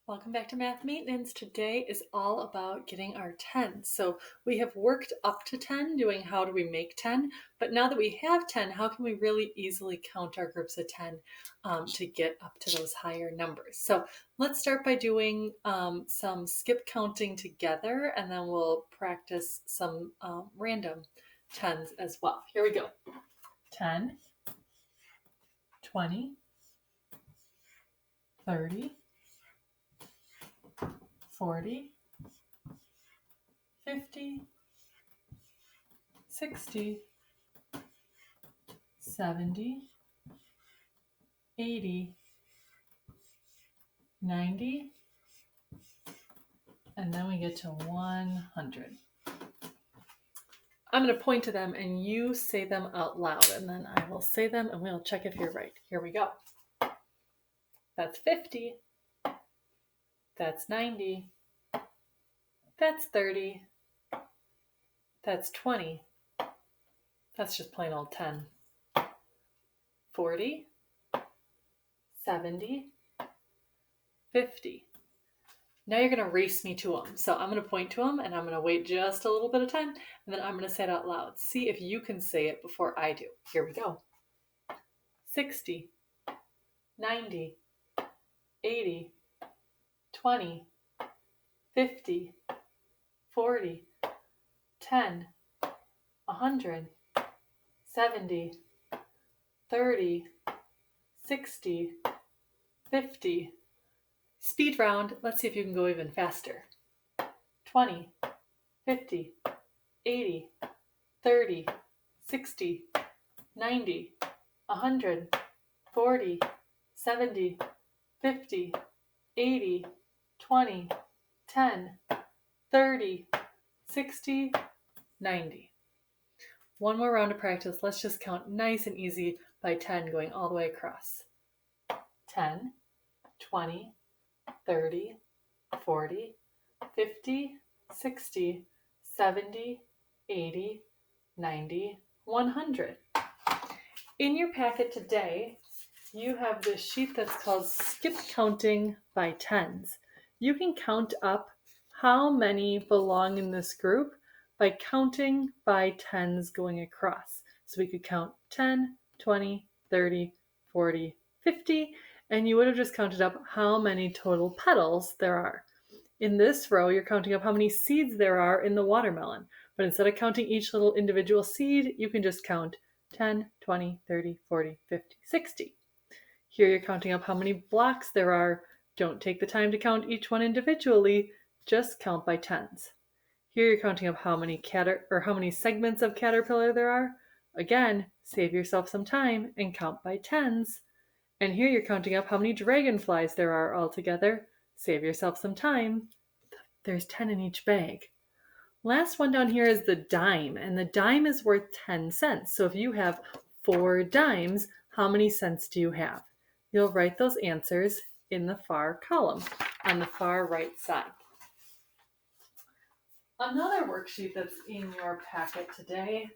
Welcome back to Math Maintenance. Today is all about getting our 10s. So we have worked up to 10, doing how do we make 10, but now that we have 10, how can we really easily count our groups of 10 to get up to those higher numbers? So let's start by doing some skip counting together, and then we'll practice some random 10s as well. Here we go. 10, 20, 30, 40, 50, 60, 70, 80, 90, and then we get to 100. I'm going to point to them and you say them out loud, and then I will say them and we'll check if you're right. Here we go. That's 50. That's 90. That's 30. That's 20. That's just plain old 10. 40, 70, 50. Now you're going to race me to them. So I'm going to point to them and I'm going to wait just a little bit of time, and then I'm going to say it out loud. See if you can say it before I do. Here we go. 60, 90, 80, 20, 50, 40, 10, 100, 70, 30, 60, 50. Speed round. Let's see if you can go even faster. 20, 50, 80, 30, 60, 90, 100, 40, 70, 50, 80, 20, 10, 30, 60, 90. One more round of practice. Let's just count nice and easy by 10 going all the way across. 10, 20, 30, 40, 50, 60, 70, 80, 90, 100. In your packet today, you have this sheet that's called Skip Counting by Tens. You can count up how many belong in this group by counting by tens going across. So we could count 10, 20, 30, 40, 50, and you would have just counted up how many total petals there are. In this row, you're counting up how many seeds there are in the watermelon. But instead of counting each little individual seed, you can just count 10, 20, 30, 40, 50, 60. Here you're counting up how many blocks there are. Don't take the time to count each one individually, just count by tens. Here you're counting up how many segments of caterpillar there are. Again, save yourself some time and count by tens. And here you're counting up how many dragonflies there are altogether. Save yourself some time. There's 10 in each bag. Last one down here is the dime, and the dime is worth 10 cents. So if you have 4 dimes, how many cents do you have? You'll write those answers in the far column on the far right side. Another worksheet that's in your packet today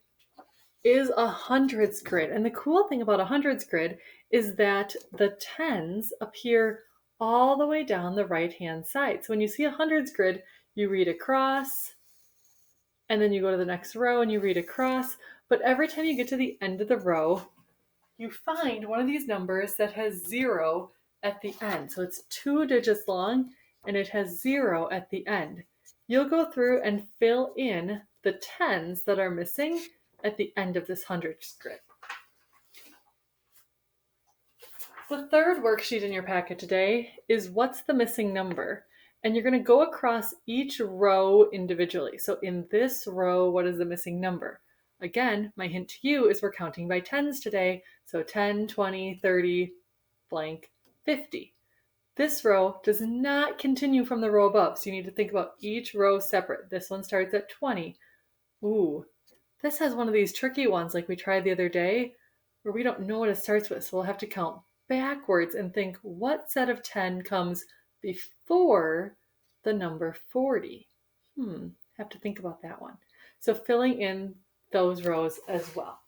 is a hundreds grid. And the cool thing about a hundreds grid is that the tens appear all the way down the right-hand side. So when you see a hundreds grid, you read across, and then you go to the next row and you read across. But every time you get to the end of the row, you find one of these numbers that has 0 at the end. So it's 2 digits long and it has 0 at the end. You'll go through and fill in the tens that are missing at the end of this hundreds grid. The third worksheet in your packet today is what's the missing number? And you're going to go across each row individually. So in this row, what is the missing number? Again, my hint to you is we're counting by tens today. So 10, 20, 30, blank, 50. This row does not continue from the row above, so you need to think about each row separate. This one starts at 20. Ooh, this has one of these tricky ones like we tried the other day where we don't know what it starts with, so we'll have to count backwards and think what set of 10 comes before the number 40. Have to think about that one. So filling in those rows as well.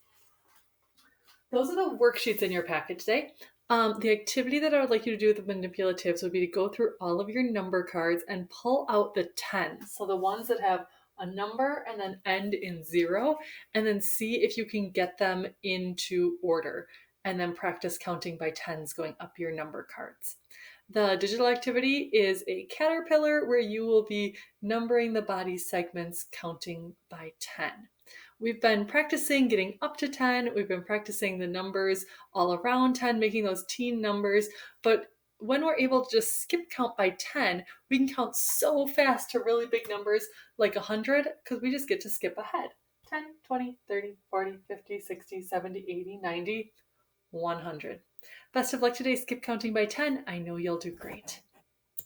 Those are the worksheets in your packet today. The activity that I would like you to do with the manipulatives would be to go through all of your number cards and pull out the 10. So the ones that have a number and then end in 0, and then see if you can get them into order, and then practice counting by tens going up your number cards. The digital activity is a caterpillar where you will be numbering the body segments counting by 10. We've been practicing getting up to 10. We've been practicing the numbers all around 10, making those teen numbers. But when we're able to just skip count by 10, we can count so fast to really big numbers like 100 because we just get to skip ahead. 10, 20, 30, 40, 50, 60, 70, 80, 90, 100. Best of luck today. Skip counting by 10. I know you'll do great.